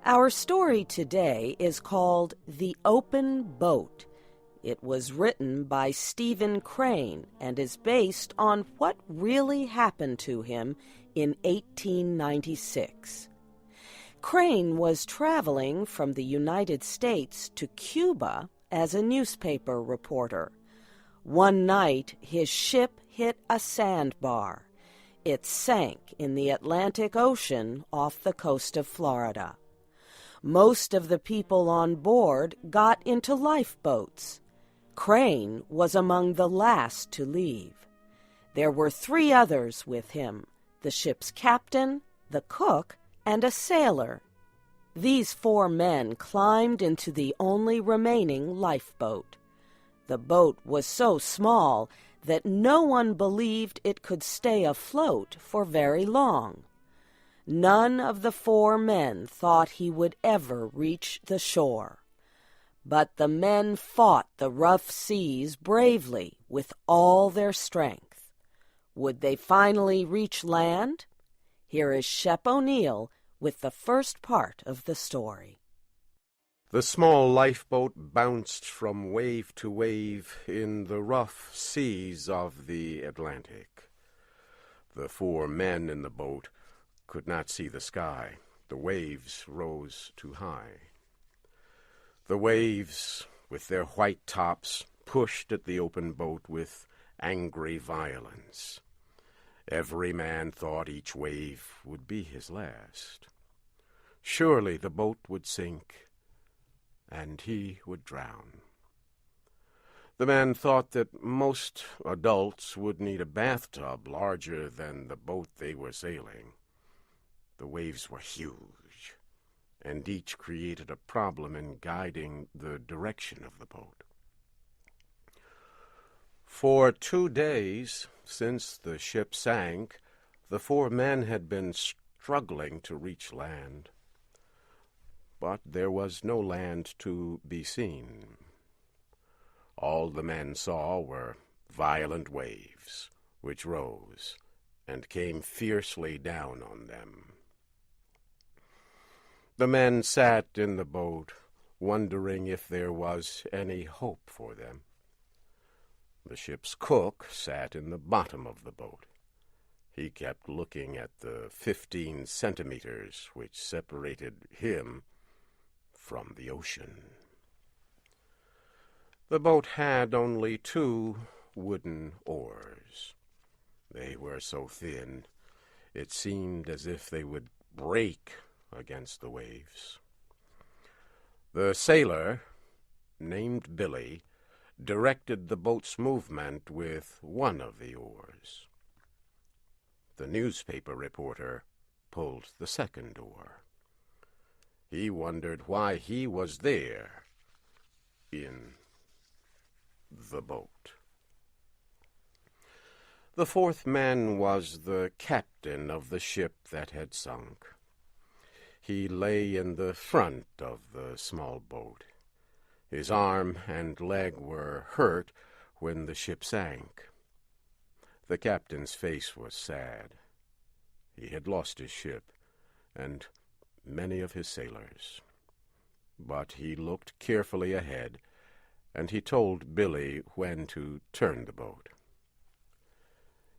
Our story today is called The Open Boat. It was written by Stephen Crane and is based on what really happened to him in 1896. Crane was traveling from the United States to Cuba as a newspaper reporter. One night, his ship hit a sandbar. It sank in the Atlantic Ocean off the coast of Florida. Most of the people on board got into lifeboats. Crane was among the last to leave. There were 3 others with him, the ship's captain, the cook, and a sailor. These 4 men climbed into the only remaining lifeboat. The boat was so small that no one believed it could stay afloat for very long. None of the 4 men thought he would ever reach the shore. But the men fought the rough seas bravely with all their strength. Would they finally reach land? Here is Shep O'Neill with the first part of the story. The small lifeboat bounced from wave to wave in the rough seas of the Atlantic. The 4 men in the boat could not see the sky. The waves rose too high. The waves, with their white tops, pushed at the open boat with angry violence. Every man thought each wave would be his last. Surely the boat would sink, and he would drown. The man thought that most adults would need a bathtub larger than the boat they were sailing. The waves were huge, and each created a problem in guiding the direction of the boat. For 2 days, since the ship sank, the 4 men had been struggling to reach land. But there was no land to be seen. All the men saw were violent waves, which rose and came fiercely down on them. The men sat in the boat, wondering if there was any hope for them. The ship's cook sat in the bottom of the boat. He kept looking at the 15 centimeters which separated him from the ocean. The boat had only 2 wooden oars. They were so thin, it seemed as if they would break against the waves. The sailor, named Billy, directed the boat's movement with one of the oars. The newspaper reporter pulled the second oar. He wondered why he was there in the boat. The 4th man was the captain of the ship that had sunk. He lay in the front of the small boat. His arm and leg were hurt when the ship sank. The captain's face was sad. He had lost his ship and many of his sailors. But he looked carefully ahead, and he told Billy when to turn the boat.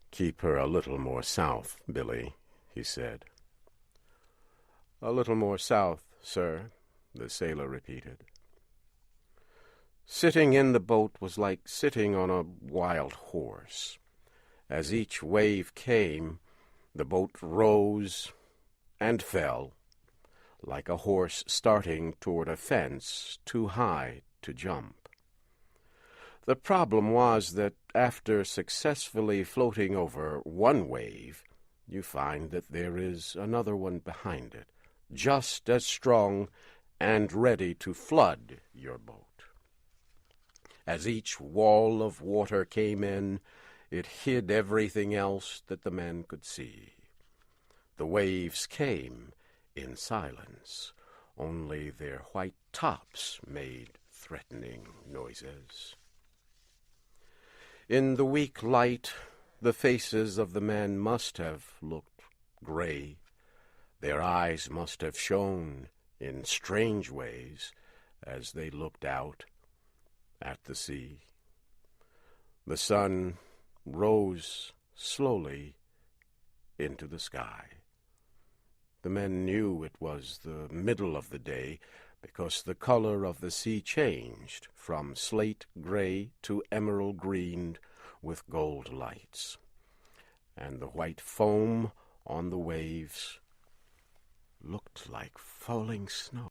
"Keep her a little more south, Billy," he said. "A little more south, sir," the sailor repeated. Sitting in the boat was like sitting on a wild horse. As each wave came, the boat rose and fell, like a horse starting toward a fence too high to jump. The problem was that after successfully floating over one wave, you find that there is another one behind it, just as strong and ready to flood your boat. As each wall of water came in, it hid everything else that the men could see. The waves came in silence. Only their white tops made threatening noises. In the weak light, the faces of the men must have looked gray. Their eyes must have shone in strange ways as they looked out at the sea. The sun rose slowly into the sky. The men knew it was the middle of the day because the color of the sea changed from slate gray to emerald green with gold lights, and the white foam on the waves looked like falling snow.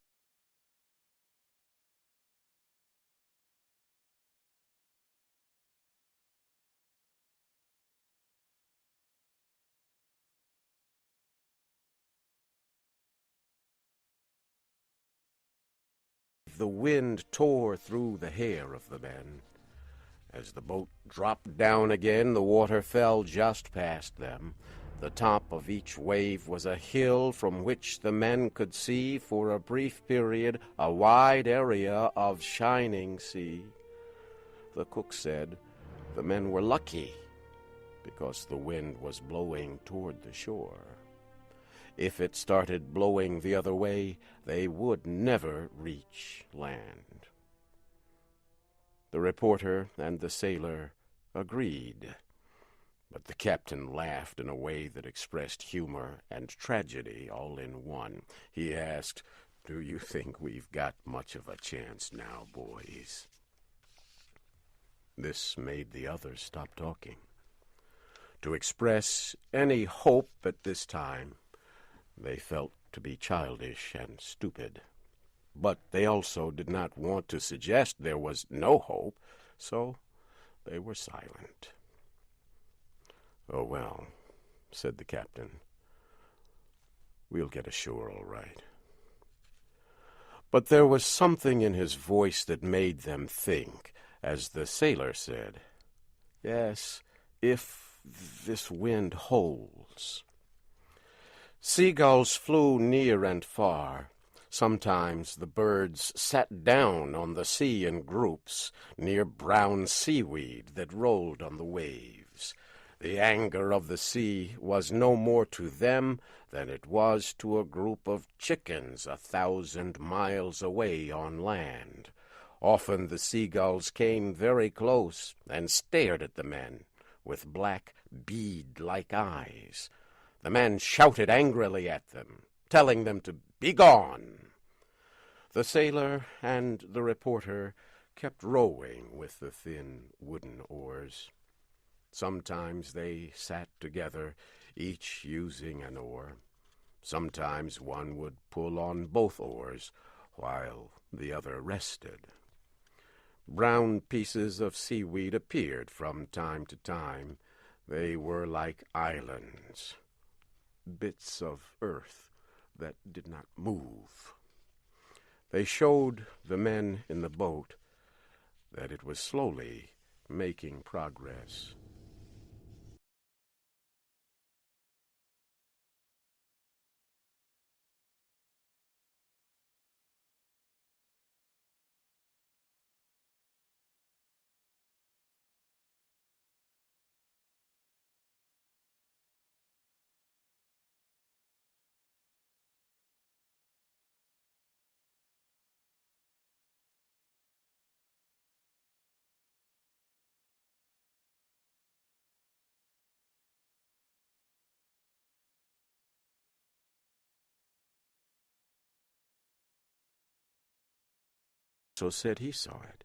The wind tore through the hair of the men. As the boat dropped down again, the water fell just past them. The top of each wave was a hill from which the men could see for a brief period a wide area of shining sea. The cook said the men were lucky because the wind was blowing toward the shore. If it started blowing the other way, they would never reach land. The reporter and the sailor agreed, but the captain laughed in a way that expressed humor and tragedy all in one. He asked, "Do you think we've got much of a chance now, boys?" This made the others stop talking. To express any hope at this time, they felt to be childish and stupid. But they also did not want to suggest there was no hope, so they were silent. "Oh, well," said the captain, "we'll get ashore all right." But there was something in his voice that made them think, as the sailor said, "Yes, if this wind holds." Seagulls flew near and far. Sometimes the birds sat down on the sea in groups near brown seaweed that rolled on the waves. The anger of the sea was no more to them than it was to a group of chickens 1,000 miles away on land. Often the seagulls came very close and stared at the men with black bead-like eyes. The men shouted angrily at them, telling them to be gone. The sailor and the reporter kept rowing with the thin wooden oars. Sometimes they sat together, each using an oar. Sometimes one would pull on both oars, while the other rested. Brown pieces of seaweed appeared from time to time. They were like islands, bits of earth that did not move. They showed the men in the boat that it was slowly making progress. So said he saw it.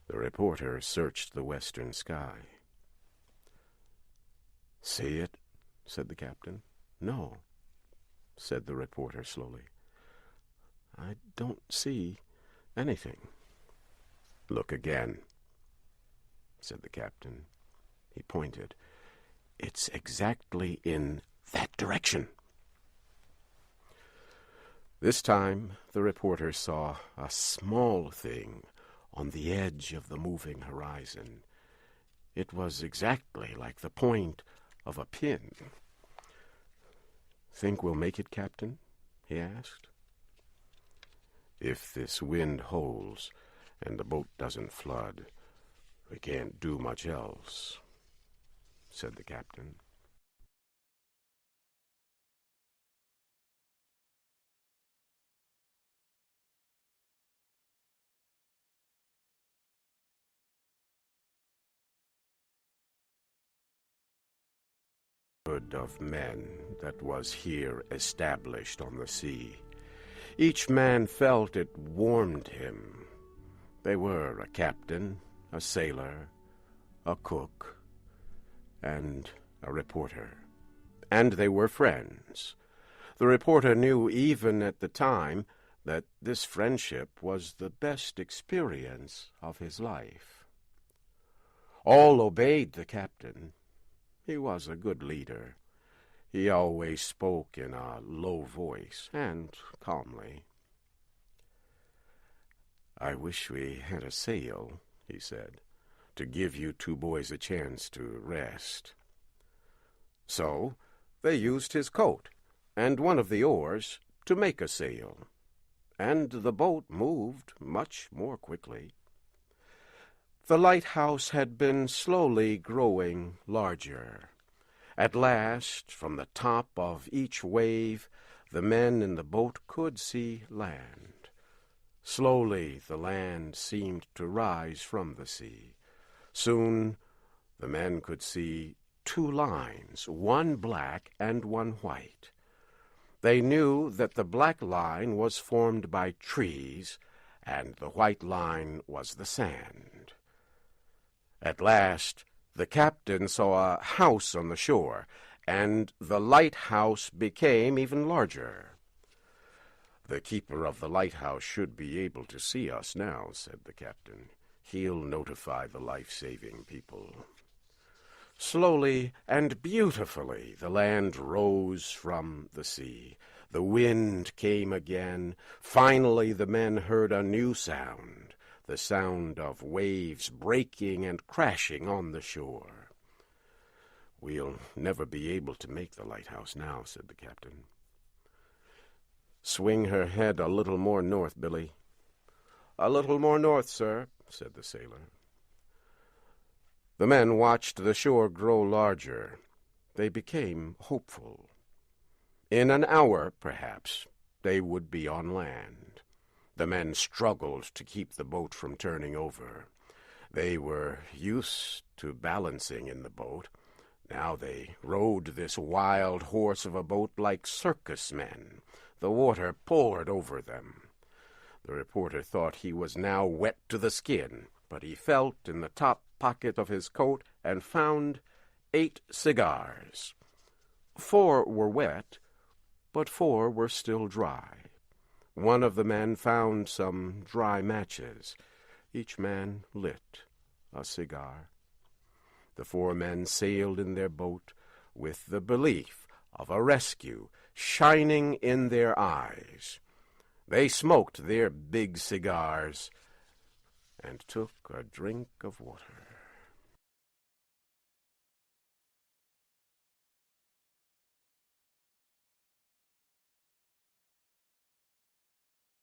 The reporter searched the western sky. "See it?" said the captain. "No," said the reporter slowly. "I don't see anything." "Look again," said the captain. He pointed. "It's exactly in that direction." This time the reporter saw a small thing on the edge of the moving horizon. It was exactly like the point of a pin. "Think we'll make it, Captain?" he asked. "If this wind holds and the boat doesn't flood, we can't do much else," said the captain. of men that was here established on the sea. Each man felt it warmed him. They were a captain, a sailor, a cook, and a reporter. And they were friends. The reporter knew even at the time that this friendship was the best experience of his life. All obeyed the captain. He was a good leader. He always spoke in a low voice and calmly. "I wish we had a sail," he said, "to give you two boys a chance to rest." So they used his coat and one of the oars to make a sail, and the boat moved much more quickly. The lighthouse had been slowly growing larger. At last, from the top of each wave, the men in the boat could see land. Slowly the land seemed to rise from the sea. Soon the men could see two lines, one black and one white. They knew that the black line was formed by trees, and the white line was the sand. At last the captain saw a house on the shore, and the lighthouse became even larger. "The keeper of the lighthouse should be able to see us now," said the captain. "He'll notify the life-saving people." Slowly and beautifully the land rose from the sea. The wind came again. Finally the men heard a new sound, the sound of waves breaking and crashing on the shore. "We'll never be able to make the lighthouse now," said the captain. "Swing her head a little more north, Billy." "A little more north, sir," said the sailor. The men watched the shore grow larger. They became hopeful. In an hour, perhaps, they would be on land. The men struggled to keep the boat from turning over. They were used to balancing in the boat. Now they rode this wild horse of a boat like circus men. The water poured over them. The reporter thought he was now wet to the skin, but he felt in the top pocket of his coat and found 8 cigars. 4 were wet, but 4 were still dry. One of the men found some dry matches. Each man lit a cigar. The 4 men sailed in their boat with the belief of a rescue shining in their eyes. They smoked their big cigars and took a drink of water.